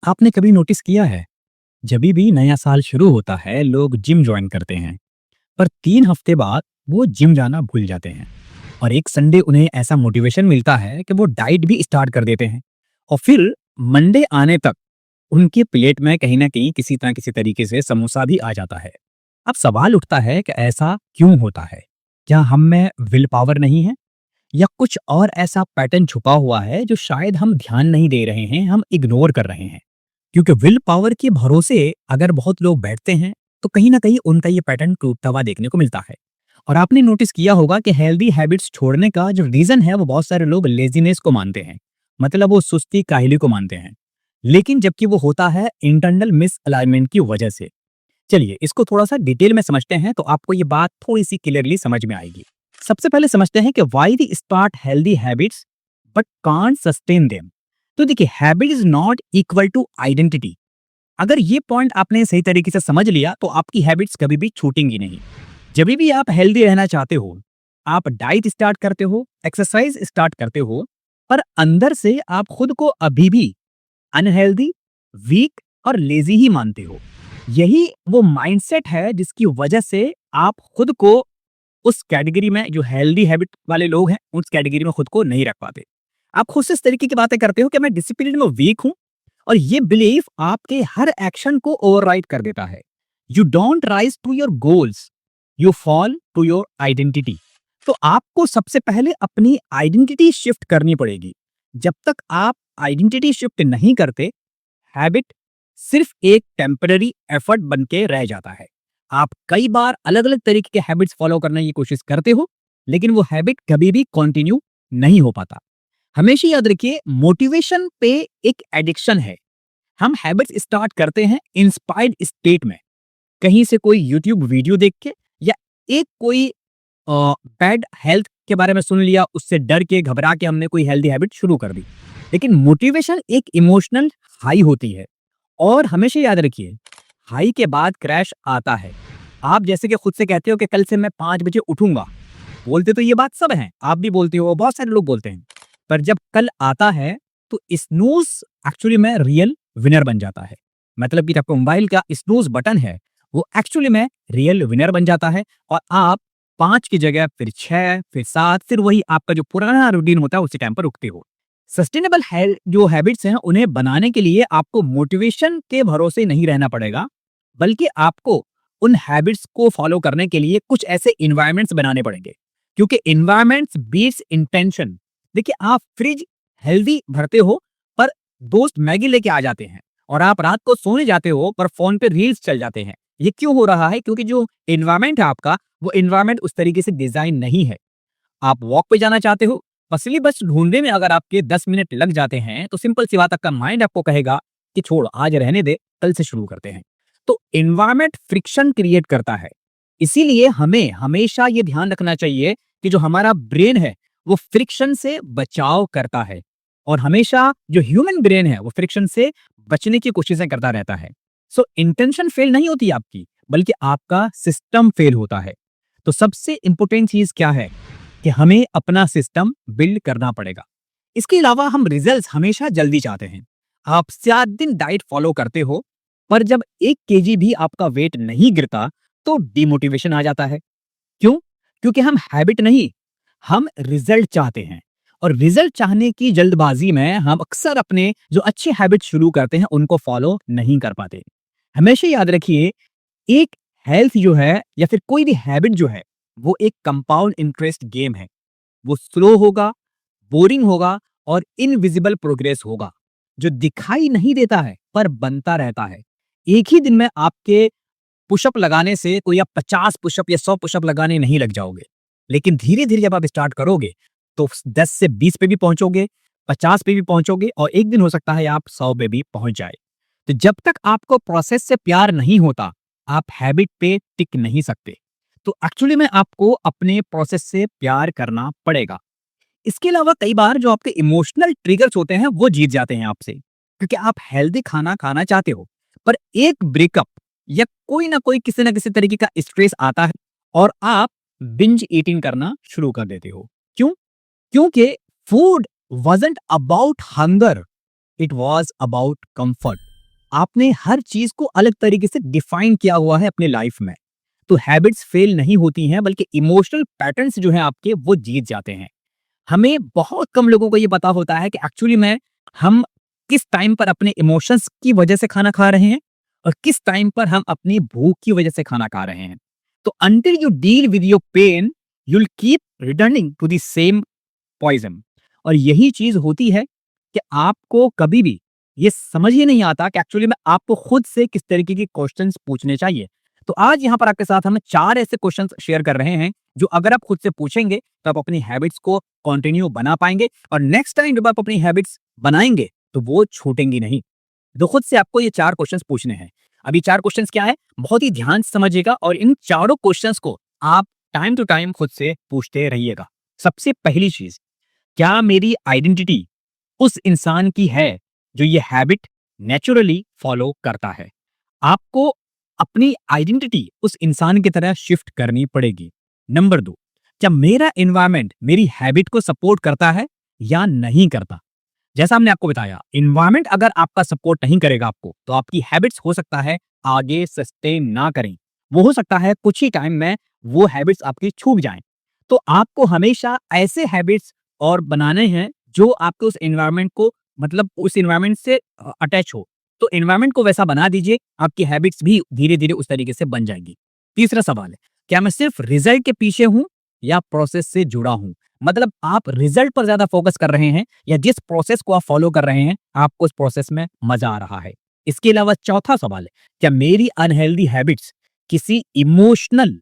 आपने कभी नोटिस किया है, जभी भी नया साल शुरू होता है लोग जिम ज्वाइन करते हैं, पर 3 हफ्ते बाद वो जिम जाना भूल जाते हैं। और एक संडे उन्हें ऐसा मोटिवेशन मिलता है कि वो डाइट भी स्टार्ट कर देते हैं। और फिर मंडे आने तक उनकी प्लेट में कहीं ना कहीं किसी तरह किसी तरीके से समोसा भी आ जाता है। अब सवाल उठता है कि ऐसा क्यों होता है? क्या हम में विल पावर नहीं है, या कुछ और ऐसा पैटर्न छुपा हुआ है जो शायद हम ध्यान नहीं दे रहे हैं, हम इग्नोर कर रहे हैं? क्योंकि विल पावर के भरोसे अगर बहुत लोग बैठते हैं, तो कहीं ना कहीं उनका ये पैटर्न टूटता हुआ देखने को मिलता है। और आपने नोटिस किया होगा कि हेल्दी हैबिट्स छोड़ने का जो रीजन है वो बहुत सारे लोग लेजीनेस को मानते हैं, मतलब वो सुस्ती काहली को मानते हैं। लेकिन जबकि वो होता है इंटरनल मिस अलाइनमेंट की वजह से। चलिए इसको थोड़ा सा डिटेल में समझते हैं तो आपको ये बात थोड़ी सी क्लियरली समझ में आएगी। सबसे पहले समझते हैं कि why we start healthy habits but can't sustain them. तो देखिए, habit is not equal to identity. अगर ये पॉइंट आपने सही तरीके से समझ लिया तो आपकी हैबिट्स कभी भी छूटेंगी नहीं। जब भी आप हेल्दी रहना चाहते हो, आप डाइट स्टार्ट करते हो, एक्सरसाइज स्टार्ट करते हो, पर अंदर से आप खुद को अभी भी अनहेल्दी, वीक और लेजी ही मानते हो। यही वो माइंडसेट है जिसकी वजह से आप खुद को उस कैटेगरी में, जो हेल्दी हैबिट वाले लोग हैं, उस कैटेगरी में खुद को नहीं रख पाते। आप खुद से इस तरीके की बातें करते हो कि मैं डिसिप्लिन में वीक हूं, और ये बिलीफ आपके हर एक्शन को ओवरराइड कर देता है। You don't rise to your goals, you fall to your identity. तो आपको सबसे पहले अपनी आइडेंटिटी शिफ्ट करनी पड़ेगी। जब तक आप आइडेंटिटी शिफ्ट नहीं करते, हैबिट सिर्फ एक टेम्पररी एफर्ट बन के रह जाता है। आप कई बार अलग अलग तरीके के हैबिट्स फॉलो करने की कोशिश करते हो, लेकिन वो हैबिट कभी भी कंटिन्यू नहीं हो पाता। हमेशा याद रखिए, मोटिवेशन पे एक एडिक्शन है। हम हैबिट्स स्टार्ट करते हैं इंस्पायर्ड स्टेट में, कहीं से कोई यूट्यूब वीडियो देख के, या एक कोई बैड हेल्थ के बारे में सुन लिया, उससे डर के घबरा के हमने कोई हेल्दी हैबिट शुरू कर दी। लेकिन मोटिवेशन एक इमोशनल हाई होती है, और हमेशा याद रखिए, हाई के बाद क्रैश आता है। आप जैसे कि खुद से कहते हो कि कल से मैं 5 बजे उठूंगा, बोलते तो ये बात सब हैं, आप भी बोलते हो, बहुत सारे लोग बोलते हैं। पर जब कल आता है तो स्नूज एक्चुअली में रियल विनर बन जाता है। मतलब कि आपका मोबाइल का स्नूज बटन है, वो एक्चुअली में रियल विनर बन जाता है, और आप 5 की जगह फिर 6, फिर 7, फिर वही आपका जो पुराना रूटीन होता है उसी टाइम पर उठते हो। सस्टेनेबल जो हैबिट्स हैं उन्हें बनाने के लिए आपको मोटिवेशन के भरोसे नहीं रहना पड़ेगा, बल्कि आपको उन हैबिट्स को फॉलो करने के लिए कुछ ऐसे इन्वायरमेंट्स बनाने पड़ेंगे, क्योंकि इन्वायरमेंट्स बीट्स इंटेंशन। देखिए, आप फ्रिज हेल्दी भरते हो, पर दोस्त मैगी लेके आ जाते हैं, और आप रात को सोने जाते हो पर फोन पे रील्स चल जाते हैं। ये क्यों हो रहा है? क्योंकि जो इन्वायरमेंट है आपका, वो इन्वायरमेंट उस तरीके से डिजाइन नहीं है। आप वॉक पे जाना चाहते हो, असली बस ढूंढने में अगर आपके 10 मिनट लग जाते हैं, तो सिंपल सी बात, आपका माइंड आपको कहेगा कि छोड़, आज रहने दे, कल से शुरू करते हैं। तो एनवायरनमेंट फ्रिक्शन क्रिएट करता है। इसीलिए हमें हमेशा ये ध्यान रखना चाहिए कि जो हमारा ब्रेन है वो फ्रिक्शन से बचाव करता है, और हमेशा जो ह्यूमन ब्रेन है वो फ्रिक्शन से बचने की कोशिशें करता रहता है। सो इंटेंशन फेल नहीं होती आपकी, बल्कि आपका सिस्टम फेल होता है। तो सबसे इंपॉर्टेंट चीज क्या है कि हमें अपना सिस्टम बिल्ड करना पड़ेगा। इसके अलावा हम रिजल्ट्स हमेशा जल्दी चाहते हैं। आप 7 दिन डाइट फॉलो करते हो, पर जब 1 केजी भी आपका वेट नहीं गिरता, तो डिमोटिवेशन आ जाता है। क्यों? क्योंकि हम हैबिट नहीं, हम रिजल्ट चाहते हैं। और रिजल्ट चाहने की जल्दबाजी में हम अक्सर अपने जो अच्छे हैबिट शुरू करते हैं उनको फॉलो नहीं कर पाते। हमेशा याद रखिए, एक हेल्थ जो है या फिर कोई भी हैबिट जो है, वो एक कंपाउंड इंटरेस्ट गेम है। वो स्लो होगा, बोरिंग होगा, और इनविजिबल प्रोग्रेस होगा, जो दिखाई नहीं देता है पर बनता रहता है। एक ही दिन में आपके पुशअप लगाने से कोई आप 50 पुशअप या 100 पुशअप लगाने नहीं लग जाओगे। लेकिन धीरे धीरे जब आप स्टार्ट करोगे, तो 10 से 20 पे भी पहुंचोगे, 50 पे भी पहुंचोगे, और एक दिन हो सकता है आप 100 पे भी पहुंच जाए। तो जब तक आपको प्रोसेस से प्यार नहीं होता, आप हैबिट पे टिक नहीं सकते। तो एक्चुअली में आपको अपने प्रोसेस से प्यार करना पड़ेगा। इसके अलावा कई बार जो आपके इमोशनल ट्रिगर्स होते हैं वो जीत जाते हैं आपसे, क्योंकि आप हेल्दी खाना खाना चाहते हो, पर एक ब्रेकअप या कोई ना कोई किसी ना किसी तरीके का स्ट्रेस आता है, और आप बिंज ईटिंग करना शुरू कर देते हो। क्यों? क्योंकि food wasn't about hunger, it was about comfort. आपने हर चीज को अलग तरीके से डिफाइन किया हुआ है अपने लाइफ में। तो हैबिट्स फेल नहीं होती हैं, बल्कि इमोशनल पैटर्न्स जो हैं आपके, वो जीत जाते हैं। हमें बहुत कम लोगों को ये पता होता है कि एक्चुअली में हम किस टाइम पर अपने इमोशंस की वजह से खाना खा रहे हैं और किस टाइम पर हम अपनी भूख की वजह से खाना खा रहे हैं। तो until you deal with your pain, you will keep returning to the same poison. और यही चीज होती है कि आपको कभी भी ये समझ ही नहीं आता कि एक्चुअली में आपको खुद से किस तरीके के क्वेश्चंस पूछने चाहिए। तो आज यहाँ पर आपके साथ हम 4 ऐसे क्वेश्चंस शेयर कर रहे हैं जो अगर आप खुद से पूछेंगे तो आप अपनी हैबिट्स को कंटिन्यू बना पाएंगे, और नेक्स्ट टाइम जब आप अपनी हैबिट्स बनाएंगे तो वो छूटेंगी नहीं। तो खुद से आपको ये 4 क्वेश्चंस पूछने हैं। अभी 4 क्वेश्चंस क्या है, बहुत ही ध्यान से समझिएगा और इन चारों क्वेश्चंस को आप टाइम टू टाइम खुद से पूछते रहिएगा। सबसे पहली चीज, क्या मेरी आइडेंटिटी उस इंसान की है जो ये हैबिट नेचुरली फॉलो करता है? आपको अपनी आइडेंटिटी उस इंसान की तरह शिफ्ट करनी पड़ेगी। नंबर 2, क्या मेरा एनवायरनमेंट मेरी हैबिट को सपोर्ट करता है या नहीं करता? जैसा हमने आपको बताया, एनवायरनमेंट अगर आपका सपोर्ट नहीं करेगा आपको, तो आपकी हैबिट्स हो सकता है आगे सस्टेन ना करें। वो हो सकता है कुछ ही टाइम में वो हैबिट्स आपकी छूट जाएं। तो आपको हमेशा ऐसे हैबिट्स और बनाने हैं जो आपके उस एनवायरनमेंट को, मतलब उस एनवायरनमेंट से अटैच हो। तो एनवायरनमेंट को वैसा बना दीजिए, आपकी हैबिट्स भी धीरे-धीरे उस तरीके से बन जाएंगी। तीसरा सवाल है, क्या मैं सिर्फ रिजल्ट के पीछे हूं या प्रोसेस से जुड़ा हूं? मतलब आप रिजल्ट पर ज्यादा फोकस कर रहे हैं या जिस प्रोसेस को आप फॉलो कर रहे हैं, आपको उस प्रोसेस में मजा आ रहा है? इसके अलावा चौथा सवाल है, क्या मेरी अनहेल्दी हैबिट्स किसी इमोशनल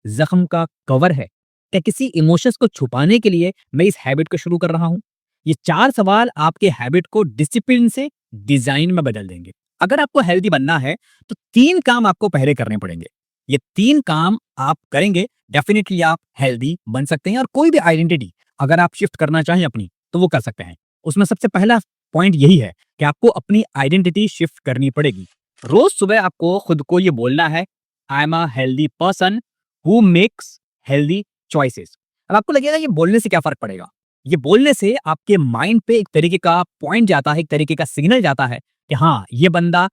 जख्म का कवर है? क्या किसी इमोशंस को छुपाने के लिए मैं इस हैबिट को शुरू कर रहा हूं? ये 4 सवाल आपके हैबिट को डिसिप्लिन से डिजाइन में बदल देंगे। अगर आपको हेल्दी बनना है तो 3 काम आपको पहले करने पड़ेंगे। ये 3 काम आप करेंगे, डेफिनिटली आप हेल्दी बन सकते हैं और कोई भी आइडेंटिटी अगर आप शिफ्ट करना चाहें अपनी, तो वो कर सकते हैं। उसमें सबसे पहला पॉइंट यही है कि आपको अपनी आइडेंटिटी शिफ्ट करनी पड़ेगी। रोज सुबह आपको खुद को ये बोलना है, I am a healthy person who makes healthy choices. अब आपको लगेगा ये बोलने से क्या फर्क पड़ेगा? ये बोलने से आपके माइंड पे एक तरीके का पॉइंट जाता है, एक तरीके का सिग्नल जाता है कि हाँ, ये बंदा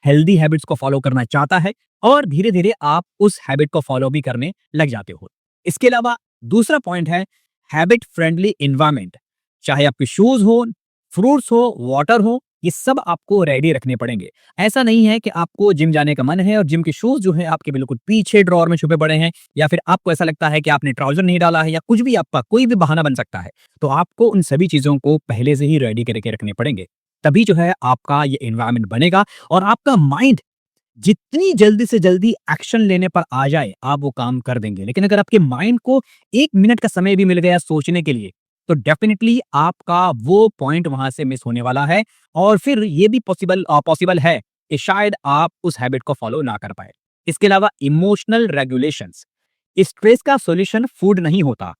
हेल्दी हैबिट्स को फॉलो करना चाहता है, और धीरे-धीरे आप उस हैबिट को फॉलो भी करने लग जाते हो। इसके अलावा दूसरा पॉइंट है हैबिट फ्रेंडली एनवायरनमेंट। चाहे आपके शूज़ हो, फ्रूट्स हो, वाटर हो, ये सब आपको रेडी रखने पड़ेंगे। ऐसा नहीं है कि आपको जिम जाने का मन है और जिम के शूज़ जो हैं आपके बिल्कुल पीछे ड्रॉअर में छुपे पड़े हैं, या फिर आपको ऐसा लगता है कि आपने ट्राउज़र नहीं डाला है, या कुछ भी आपका कोई भी बहाना बन सकता है। तो आपको उन सभी चीज़ों को पहले से ही रेडी करके रखने पड़ेंगे। तभी जो है आपका ये एनवायरनमेंट बनेगा और आपका माइंड जितनी जल्दी से जल्दी एक्शन लेने पर आ जाए, आप वो काम कर देंगे। लेकिन अगर आपके माइंड को 1 मिनट का समय भी मिल गया सोचने के लिए, तो डेफिनिटली आपका वो पॉइंट वहाँ से मिस होने वाला है, और फिर ये भी पॉसिबल है कि शायद आप उस हैबिट को फॉलो ना कर पाएँ। इसके अलावा इमोशनल रेगुलेशंस, स्ट्रेस का सॉल्यूशन फूड नहीं होता।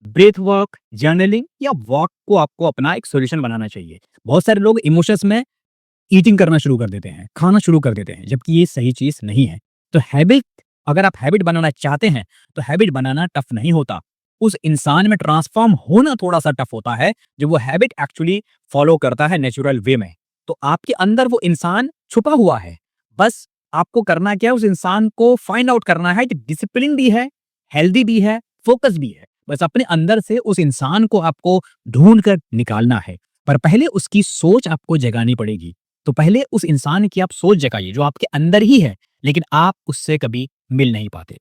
ब्रेथ वर्क, जर्नलिंग या वॉक को आपको अपना एक सॉल्यूशन बनाना चाहिए। बहुत सारे लोग इमोशंस में ईटिंग करना शुरू कर देते हैं, खाना शुरू कर देते हैं, जबकि ये सही चीज़ नहीं है। तो हैबिट, अगर आप हैबिट बनाना चाहते हैं, तो हैबिट बनाना टफ नहीं होता। उस इंसान में ट्रांसफ़ॉर्म होना थोड़ा-सा टफ होता है, जो वो हैबिट एक्चुअली फ़ॉलो करता है नेचुरल वे में। तो आपके अंदर वो इंसान छुपा हुआ है। बस आपको करना क्या है, उस इंसान को फाइंड आउट करना है, जो डिसिप्लिन भी है, हेल्दी भी है, फ़ोकस भी है। बस अपने अंदर से उस इंसान को आपको ढूँढ कर निकालना है। पर पहले उसकी सोच आपको जगानी पड़ेगी। तो पहले उस इंसान की आप सोच जगाइए जो आपके अंदर ही है, लेकिन आप उससे कभी मिल नहीं पाते।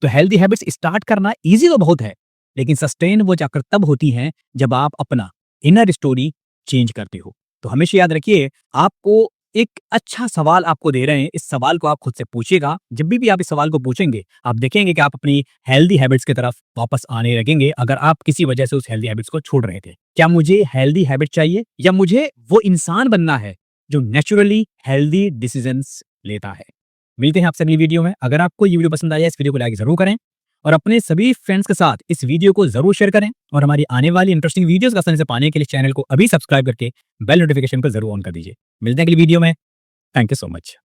तो हेल्दी हैबिट्स स्टार्ट करना ईज़ी तो बहुत है, लेकिन सस्टेन वो जाकर तब होती हैं जब आप अपना इनर स्टोरी चेंज करते हो। तो हमेशा याद रखिए, आपको एक अच्छा सवाल आपको दे रहे हैं, इस सवाल को आप खुद से पूछिएगा। जब भी आप इस सवाल को पूछेंगे, आप देखेंगे कि आप अपनी हेल्दी हैबिट्स की तरफ वापस आने लगेंगे, अगर आप किसी वजह से उस हेल्दी हैबिट्स को छोड़ रहे थे। क्या मुझे हेल्दी हैबिट चाहिए या मुझे वो इंसान बनना है जो नेचुरली हेल्दी डिसीजंस लेता है? मिलते हैं आपसे अगली वीडियो में। अगर आपको ये वीडियो पसंद आया, इस वीडियो को लाइक ज़रूर करें और अपने सभी फ्रेंड्स के साथ इस वीडियो को ज़रूर शेयर करें, और हमारी आने वाली इंटरेस्टिंग वीडियोज़ को आसानी से पाने के लिए चैनल को अभी सब्सक्राइब करके बेल नोटिफिकेशन को ज़रूर ऑन कर दीजिए। मिलते हैं अगली वीडियो में। Thank you so much.